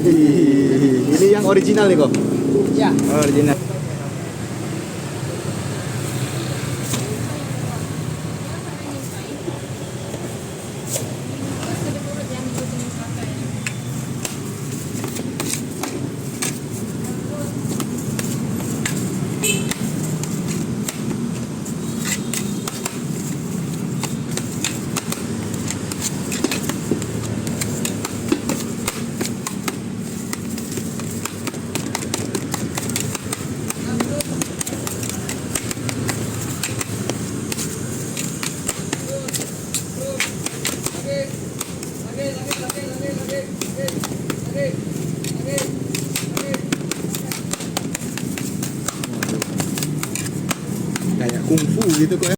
Ini yang original nih kok. Ya. Original. Kayak kungfu gitu kok ya.